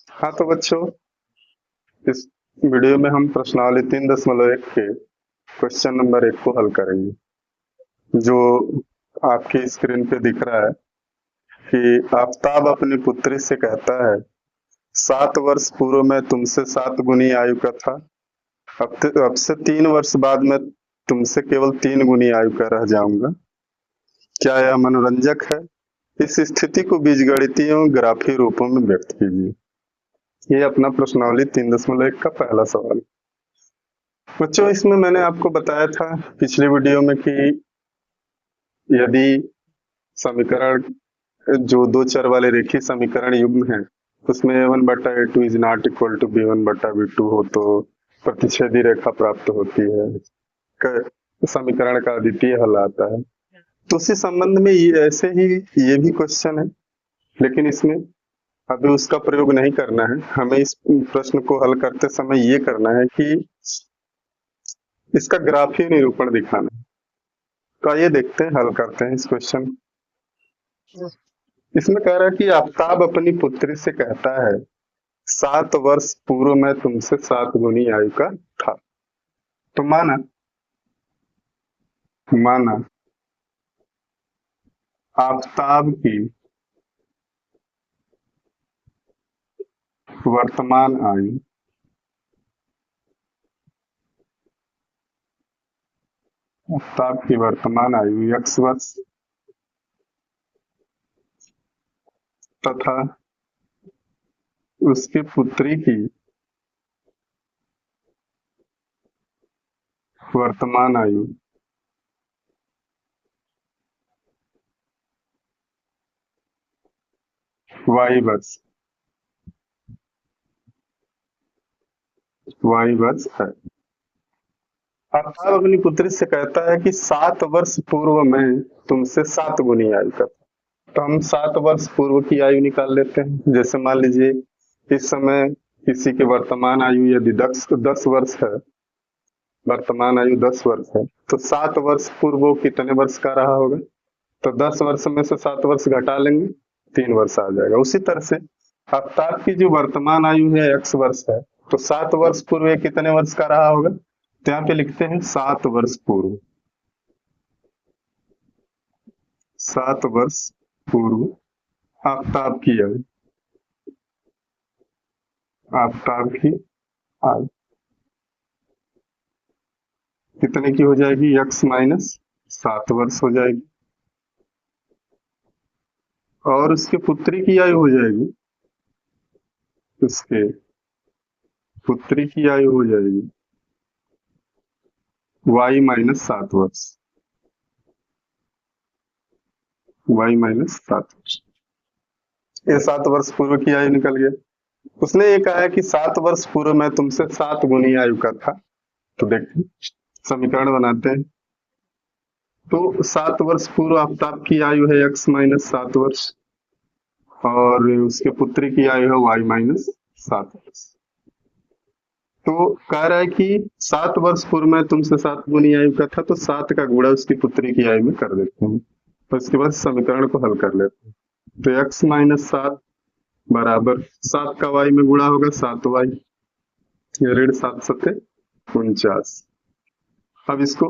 हाँ तो बच्चों, इस वीडियो में हम प्रश्नावली 3.1 के क्वेश्चन नंबर 1 को हल करेंगे। जो आपकी स्क्रीन पे दिख रहा है कि आफताब अपनी पुत्री से कहता है, 7 वर्ष पूर्व मैं तुमसे 7 गुनी आयु का था। अब से 3 वर्ष बाद मैं तुमसे केवल 3 गुनी आयु का रह जाऊंगा। क्या यह मनोरंजक है? इस स्थिति को बीजगणितीय एवं ग्राफीय रूपों में व्यक्त कीजिए। ये अपना प्रश्नावली 3.1 का पहला सवाल। बच्चों, इसमें मैंने आपको बताया था पिछली वीडियो में कि यदि समीकरण जो दो चर वाले रेखीय समीकरण युग्म है उसमें a1/a2 is not equal to b1/b2 हो तो प्रतिच्छेदी रेखा प्राप्त होती है। समीकरण का अद्वितीय हल आता है। तो उसी संबंध में ये ऐसे ही ये भी क्वेश्चन है, लेकिन इसमें अभी उसका प्रयोग नहीं करना है। हमें इस प्रश्न को हल करते समय ये करना है कि इसका ग्राफीय निरूपण दिखाना है। तो आइए देखते हैं, हल करते हैं इस क्वेश्चन। इसमें कह रहा है कि आफताब अपनी पुत्री से कहता है, 7 वर्ष पूर्व मैं तुमसे 7 गुनी आयु का था। तो माना माना आफताब की वर्तमान आयु आफताब की वर्तमान आयु x वर्ष तथा उसकी पुत्री की वर्तमान आयु y वर्ष है। आफताब अपनी पुत्री से कहता है कि 7 वर्ष पूर्व मैं तुमसे 7 गुनी आयु का था। तो हम 7 वर्ष पूर्व की आयु निकाल लेते हैं। जैसे मान लीजिए इस समय किसी की वर्तमान आयु यदि 10 वर्ष है, वर्तमान आयु 10 वर्ष है, तो 7 वर्ष पूर्व वो कितने वर्ष का रहा होगा? तो 10 वर्ष में से 7 वर्ष घटा लेंगे, 3 वर्ष आ जाएगा। उसी तरह से आफताब की जो वर्तमान आयु है x वर्ष है, तो 7 वर्ष पूर्व ये कितने वर्ष का रहा होगा? तो यहाँ पे लिखते हैं 7 वर्ष पूर्व। 7 वर्ष पूर्व आफताब की आयु, आफताब की आयु कितने की हो जाएगी? x माइनस 7 वर्ष हो जाएगी। और उसके पुत्री की आयु हो जाएगी, उसके पुत्री की आयु हो जाएगी y माइनस 7 वर्ष। y माइनस 7 वर्ष, ये 7 वर्ष पूर्व की आयु निकल गया। उसने ये कहा है कि 7 वर्ष पूर्व मैं तुमसे 7 गुनी आयु का था। तो देखिए समीकरण बनाते हैं। तो 7 वर्ष पूर्व आफताब की आयु है x माइनस 7 वर्ष और उसके पुत्री की आयु है y माइनस 7 वर्ष। तो कह रहा है कि 7 वर्ष पूर्व में तुमसे 7 गुनी आयु का था, तो 7 का गुणा उसकी पुत्री की आयु में कर देते हैं। तो इसके बाद समीकरण को हल कर लेते हैं। तो x माइनस 7 बराबर 7 का y में गुणा होगा 7y, ऋण 7 सत्ते 49। अब इसको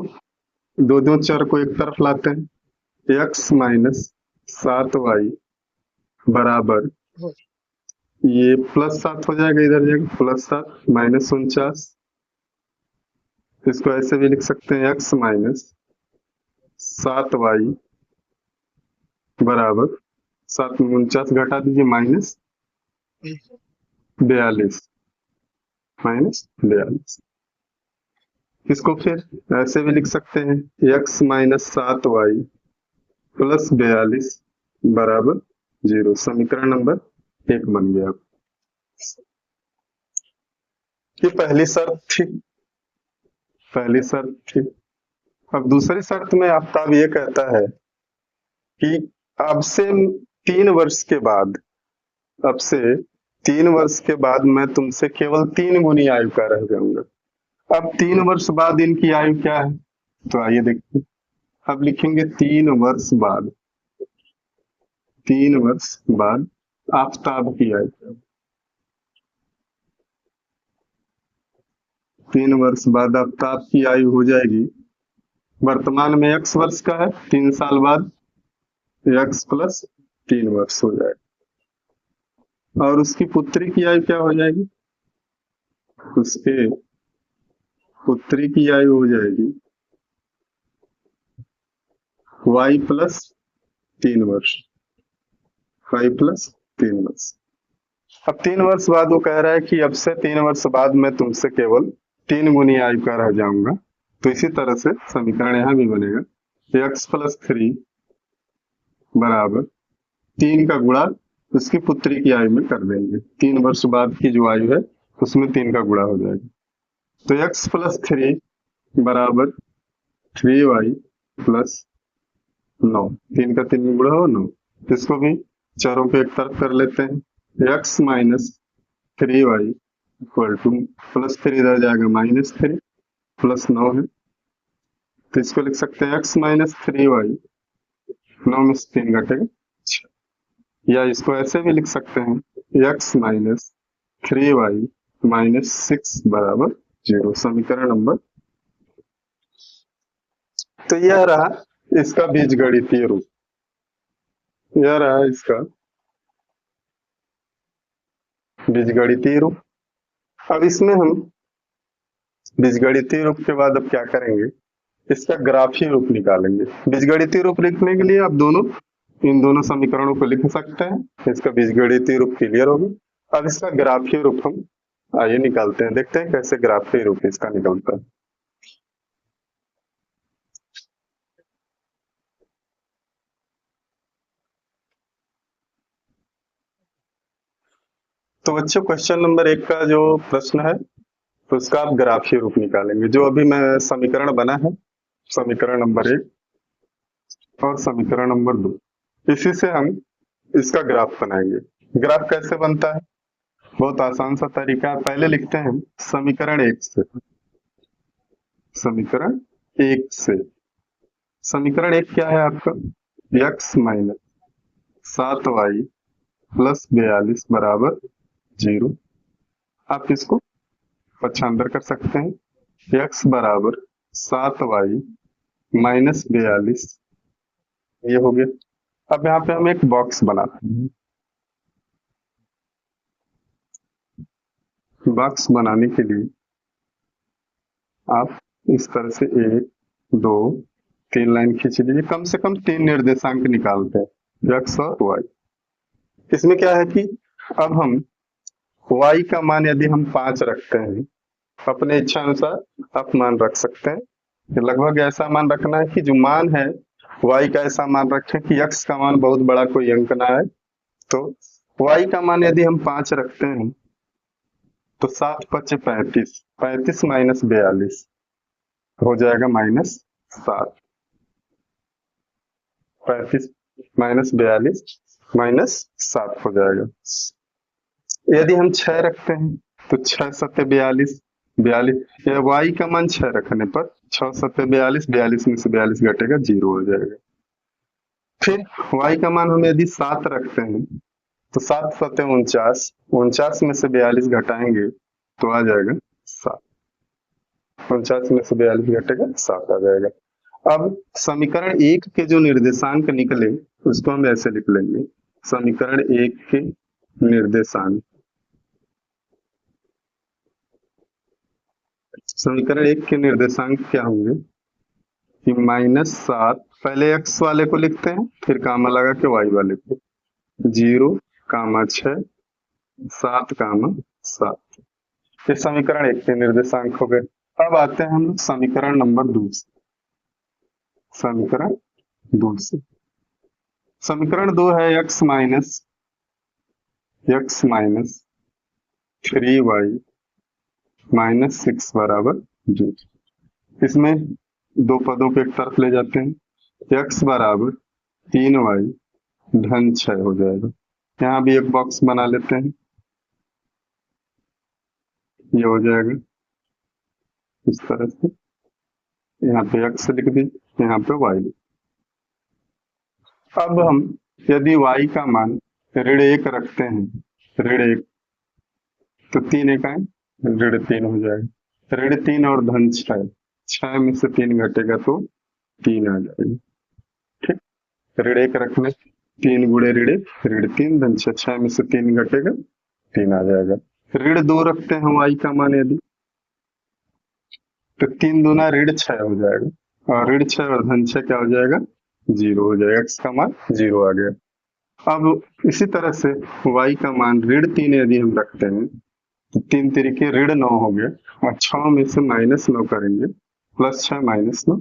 दो दो चर को एक तरफ लाते हैं। x माइनस 7y बराबर ये +7 हो जाएगा, इधर जाएगा +7 माइनस 49। इसको ऐसे भी लिख सकते हैं x माइनस 7y बराबर 7 में 49 घटा दीजिए माइनस 42, माइनस 42। इसको फिर ऐसे भी लिख सकते हैं x माइनस 7y प्लस 42 बराबर 0। समीकरण नंबर 1 बन गया। ये पहली शर्त थी, पहली शर्त थी। अब दूसरी शर्त में आफताब ये कहता है कि अब से 3 वर्ष के बाद, अब से 3 वर्ष के बाद मैं तुमसे केवल 3 गुनी आयु का रह जाऊंगा। अब 3 वर्ष बाद इनकी आयु क्या है? तो आइए देखते हैं। अब लिखेंगे 3 वर्ष बाद, 3 वर्ष बाद आफताब की आयु। 3 वर्ष बाद अब तो आपकी आयु हो जाएगी, वर्तमान में x वर्ष का है, 3 साल बाद x प्लस 3 वर्ष हो जाएगा। और उसकी पुत्री की आयु क्या हो जाएगी? उसके पुत्री की आयु हो जाएगी y प्लस 3 वर्ष, y प्लस 3 वर्ष। अब 3 वर्ष बाद वो कह रहा है कि अब से 3 वर्ष बाद मैं तुमसे केवल 3 गुनी आयु का रह जाऊंगा। तो इसी तरह से समीकरण यहां भी बनेगा, x प्लस 3 बराबर 3 का गुणा उसकी पुत्री की आयु में कर देंगे। 3 वर्ष बाद की जो आयु है उसमें 3 का गुणा हो जाएगा। तो x प्लस 3 बराबर 3y प्लस 9, 3 का 3 में गुणा हो 9। इसको भी चारों पे एक तरफ कर लेते हैं, x minus 3y equal two plus 3 इधर जाएगा माइनस 3 प्लस 9 है, तो इसको लिख सकते हैं x माइनस 3y, 9 में से 3 घटेगा 6, या इसको ऐसे भी लिख सकते हैं x माइनस 3y माइनस 6 बराबर 0, समीकरण नंबर। तो यह रहा इसका बीजगणितीय रूप, यह रहा इसका बीजगणितीय रूप। अब इसमें हम बीजगणितीय रूप के बाद अब क्या करेंगे, इसका ग्राफीय रूप निकालेंगे। बीजगणितीय रूप लिखने के लिए आप इन दोनों समीकरणों को लिख सकते हैं, इसका बीजगणितीय रूप क्लियर होगा। अब इसका ग्राफीय रूप हम आइए निकालते हैं, देखते हैं कैसे ग्राफीय रूप इसका निकलता है। तो बच्चों क्वेश्चन नंबर 1 का जो प्रश्न है तो उसका आप ग्राफीय रूप निकालेंगे। जो अभी मैं समीकरण बना है, समीकरण नंबर 1 और समीकरण नंबर 2, इसी से हम इसका ग्राफ बनाएंगे। ग्राफ कैसे बनता है, बहुत आसान सा तरीका है। पहले लिखते हैं समीकरण 1 से, समीकरण 1 से। समीकरण 1 क्या है आपका, x माइनस 7y प्लस 42 बराबर 0। आप इसको पक्षांतर कर सकते हैं, x बराबर 7y माइनस 42, ये हो गया। अब यहाँ पे हम एक बॉक्स बनाते हैं। बॉक्स बनाने के लिए आप इस तरह से 1 2 3 लाइन खींच लीजिए, कम से कम 3 निर्देशांक निकालते हैं x और y। इसमें क्या है कि अब हम y का मान यदि हम 5 रखते हैं, अपने इच्छा अनुसार आप मान रख सकते हैं। लगभग ऐसा मान रखना है कि जो मान है y का ऐसा मान रखें कि x का मान बहुत बड़ा कोई अंक ना है। तो y का मान यदि हम 5 रखते हैं तो 7 5 35, 35 माइनस 42 हो जाएगा -7, 35 माइनस 42 -7 हो जाएगा। यदि हम 6 रखते हैं तो 6 7 42, 42 या y का मान 6 रखने पर 6 7 42, 42 में से 42 घटेगा 0 हो जाएगा। फिर y का मान हम यदि 7 रखते हैं तो 7 7 49, 49 में से 42 घटाएंगे तो आ जाएगा 7, 49 में से 42 घटेगा 7 आ जाएगा। अब समीकरण 1 के जो निर्देशांक निकले उसको हम ऐसे लिख लेंगे, समीकरण 1 के निर्देशांक, समीकरण 1 के निर्देशांक क्या होंगे कि -7, पहले x वाले को लिखते हैं फिर कामा लगा के y वाले को, 0 6 7 7, ये समीकरण 1 के निर्देशांक हो गए। अब आते हैं हम समीकरण नंबर 2 से, समीकरण 2 से। समीकरण 2 है x माइनस 3y माइनस 6 बराबर 0। इसमें दो पदों को एक तरफ ले जाते हैं, x बराबर 3y धन 6 हो जाएगा। यहाँ भी एक बॉक्स बना लेते हैं, ये हो जाएगा इस तरह से, यहाँ पे x लिख दी, यहाँ पे y लिख। अब हम यदि y का मान -1 रखते हैं, -1 तो 3 1 ऋण 3 हो जाएगा, ऋण 3 और धन 6, 6 में से 3 घटेगा तो 3 आ जाएगा। ठीक, ऋण 1 रखने, 3 गुणे ऋण 3 धन 6, 6 में से 3 घटेगा 3 आ जाएगा। ऋण 2 रखते हैं y का मान यदि, तो 3 दूना ऋण 6 हो जाएगा, और ऋण 6 और धन 6 क्या हो जाएगा, 0 हो जाएगा, x का मान 0 आ गया। अब इसी तरह से y का मान ऋण 3 यदि हम रखते हैं तो 3 तरीके ऋण 9 हो गए, और 6 में से -9 करेंगे, +6 -9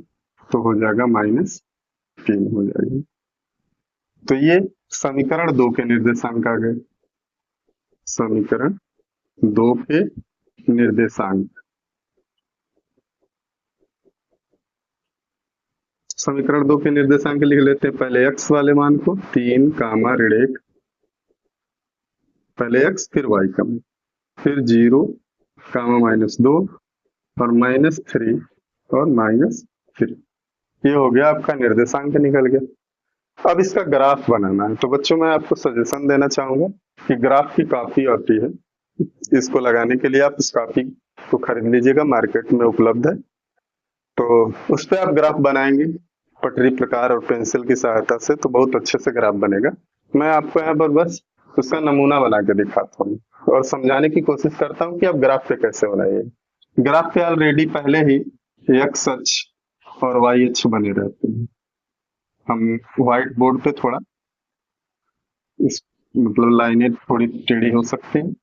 तो हो जाएगा -3 हो जाएगा। तो ये समीकरण 2 के निर्देशांक आ गए। समीकरण 2 के निर्देशांक, समीकरण 2 के निर्देशांक लिख लेते हैं। पहले x वाले मान को 3, ऋण 1, पहले x फिर y का मान, फिर 0, -2 और -3 और -3, ये हो गया आपका निर्देशांक निकल गया। अब इसका ग्राफ बनाना है। तो बच्चों मैं आपको सजेशन देना चाहूंगा कि ग्राफ की कॉपी आती है, इसको लगाने के लिए आप इस कॉपी को खरीद लीजिएगा, मार्केट में उपलब्ध है। तो उस पर आप ग्राफ बनाएंगे पटरी प्रकार और पेंसिल की सहायता से, तो बहुत अच्छे से ग्राफ बनेगा। मैं आपको यहाँ पर बस उसका नमूना बना के दिखाता हूँ और समझाने की कोशिश करता हूँ कि आप ग्राफ पे कैसे बनाइए। ग्राफ पे ऑलरेडी पहले ही x अक्ष और y अक्ष बने रहते हैं। हम व्हाइट बोर्ड पे थोड़ा इस मतलब लाइनें थोड़ी टेढ़ी हो सकती हैं,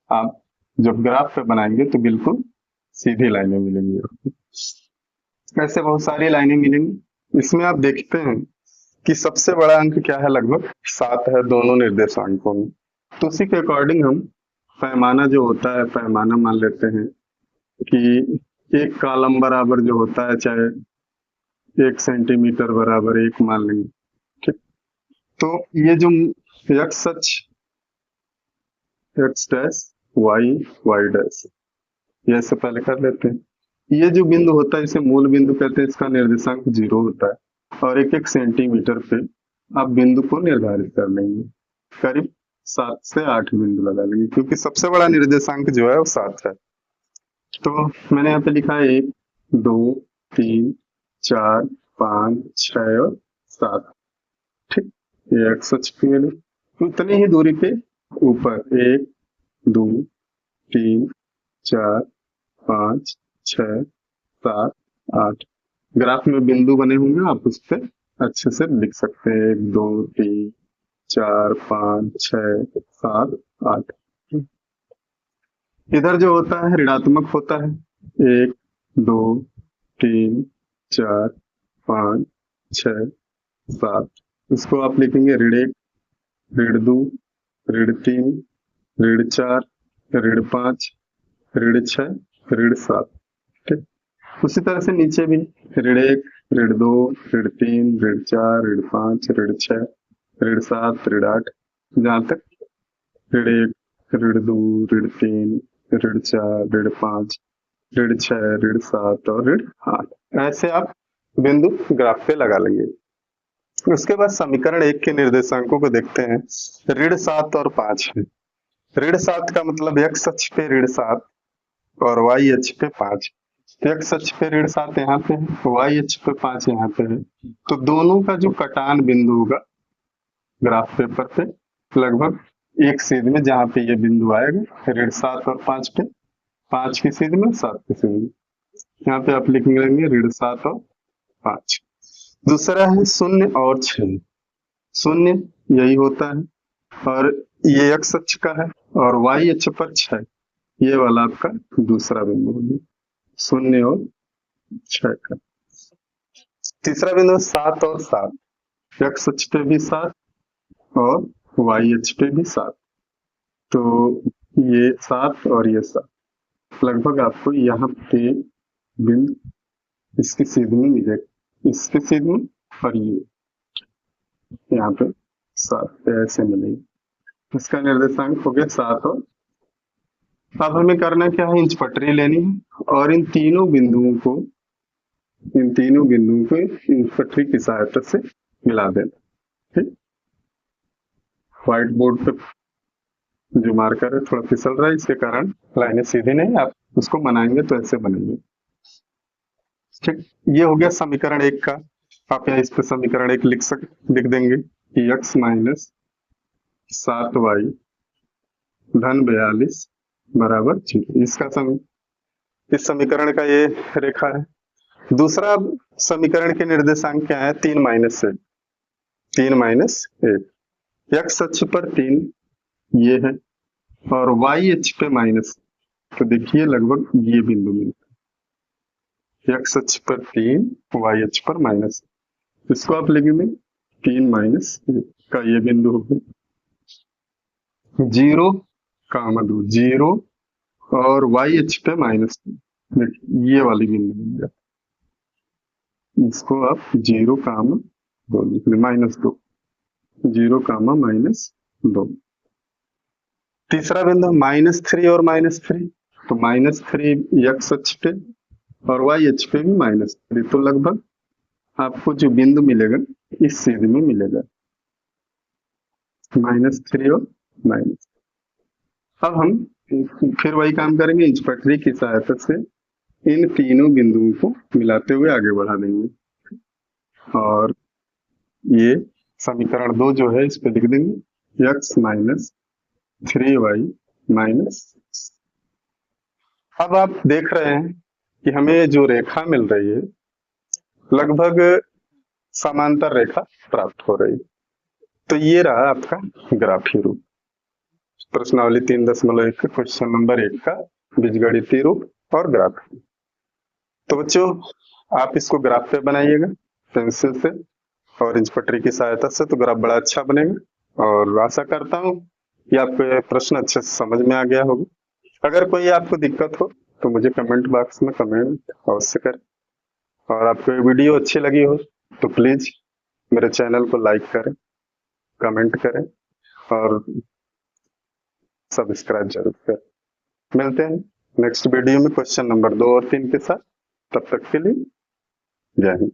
आप जब ग्राफ पे बनाएंगे तो बिल्कुल सीधी लाइनें मिलेंगी आपको। ऐसे बहुत सारी लाइनें मिलेंगी। इसमें आप देखते हैं कि सबसे बड़ा अंक क्या है, लगभग 7 है दोनों निर्देशांकों में। तो उसी के अकॉर्डिंग हम पैमाना जो होता है, पैमाना मान लेते हैं कि एक कॉलम बराबर जो होता है, चाहे 1 सेंटीमीटर बराबर 1 मान लेंगे। ठीक, तो ये जो x अक्ष x डैश y डैश, ये से पहले कर लेते हैं। ये जो बिंदु होता है इसे मूल बिंदु कहते हैं, इसका निर्देशांक 0 होता है, और 1-1 सेंटीमीटर पे आप बिंदु को निर्धारित कर लेंगे। करीब 7 से 8 बिंदु लगा लेंगे, क्योंकि सबसे बड़ा निर्देशांक जो है वो 7 है। तो मैंने यहाँ पे लिखा है 1, 2, 3, 4, 5, 6 और 7। ठीक, ये x अक्ष पे ले, उतनी ही दूरी पे ऊपर 1, 2, 3, 4, 5, 6, 7, 8 ग्राफ में बिंदु बने होंगे, आप उस पर अच्छे से लिख सकते हैं। 1, 2, 3, 4, 5, 6, 7, 8। इधर जो होता है ऋणात्मक होता है, 1, 2, 3, 4, 5, 6, 7। इसको आप लिखेंगे ऋण 1, ऋण 2, ऋण 3, ऋण 4, ऋण 5, ऋण 6, ऋण 7। ठीक, उसी तरह से नीचे भी ऋण 1, ऋण 2, ऋण 3, ऋण 4, ऋण 5, ऋण 6, ऋण 7, ऋण 8, जहां तक ऋण 1, ऋण 2, ऋण 3, ऋण 4, ऋण 5, ऋण 6, ऋण 7 और ऋण 8। ऐसे आप बिंदु ग्राफ पे लगा लेंगे। उसके बाद समीकरण 1 के निर्देशांकों को देखते हैं। ऋण 7 और 5 है। ऋण 7 का मतलब x अक्ष पे ऋण 7 और y अक्ष पे 5। x अक्ष पे ऋण 7 यहाँ पे है, y अक्ष पे 5 यहाँ पे है। तो दोनों का जो कटान बिंदु होगा ग्राफ पेपर पे लगभग एक सीध में, जहां पे ये बिंदु आएगा ऋण 7 और 5 पे, 5 की सीध में 7 की सीध में, यहाँ पे आप लिख लेंगे ऋण 7 और 5। दूसरा है 0 और 6। 0 यही होता है, और ये x अक्ष का है, और y अक्ष पर 6, ये वाला आपका दूसरा बिंदु होगा 0 और 6 का। तीसरा बिंदु 7 और 7, x अक्ष पे भी 7 और y अक्ष पे भी 7। तो ये 7 और ये 7, लगभग आपको यहाँ पे बिंदु इसकी सीध में मिलेगा, इसके सीध में, और ये यहाँ पे 7 पे ऐसे मिलेगी। इसका निर्देशांक हो गया 7 और। अब हमें करना क्या है, इंच पटरी लेनी है और इन तीनों बिंदुओं को इंच पटरी की सहायता से मिला देना। ठीक, व्हाइट बोर्ड पे जो मार्कर है थोड़ा फिसल रहा है, इसके कारण लाइनें सीधी नहीं, आप उसको बनाएंगे तो ऐसे बनेंगे। ठीक, ये हो गया समीकरण 1 का। आप यहाँ इस पे समीकरण 1 लिख देंगे कि x माइनस 7y धन 42 बराबर 0। इस समीकरण का ये रेखा है। दूसरा समीकरण के निर्देशांक क्या है? 3 माइनस 1, 3 माइनस 1। x अक्ष पर 3 ये है और y अक्ष पे माइनस, तो देखिए लगभग ये बिंदु मिलता है। x अक्ष पर 3, y अक्ष पर माइनस, इसको आप लिखेंगे 3 माइनस 1 का ये बिंदु होगा। 0, 2, 0 और y अक्ष पे माइनस, देखिए ये वाली बिंदु मिल जाती, इसको आप 0, 2 लिख लें, -2, 0, -2। तीसरा बिंदु -3 और -3, तो -3 x अक्ष पे और y अक्ष पे भी -3, तो लगभग आपको जो बिंदु मिलेगा इस सीध में मिलेगा, -3 और माइनस। अब हम फिर वही काम करेंगे, इंच पटरी की सहायता से इन तीनों बिंदुओं को मिलाते हुए आगे बढ़ा देंगे और ये समीकरण 2 जो है इस पे लिख देंगे x माइनस 3y माइनस। अब आप देख रहे हैं कि हमें जो रेखा मिल रही है लगभग समांतर रेखा प्राप्त हो रही है। तो ये रहा आपका ग्राफीय रूप, प्रश्नावली 3.1 के क्वेश्चन नंबर 1 का बीजगणितीय रूप और ग्राफ। तो बच्चों आप इसको ग्राफ पे बनाइएगा पेंसिल से और इंच पटरी की सहायता से, तो ग्राफ बड़ा अच्छा बनेगा और आशा करता हूँ कि आपको ये प्रश्न अच्छे से समझ में आ गया होगा। अगर कोई आपको दिक्कत हो तो मुझे कमेंट बॉक्स में कमेंट अवश्य करें और आपको ये वीडियो अच्छी लगी हो तो प्लीज मेरे चैनल को लाइक करें, कमेंट करें और सब्सक्राइब जरूर करें। मिलते हैं नेक्स्ट वीडियो में क्वेश्चन नंबर 2 और 3 के साथ, तब तक के लिए जय हिंद।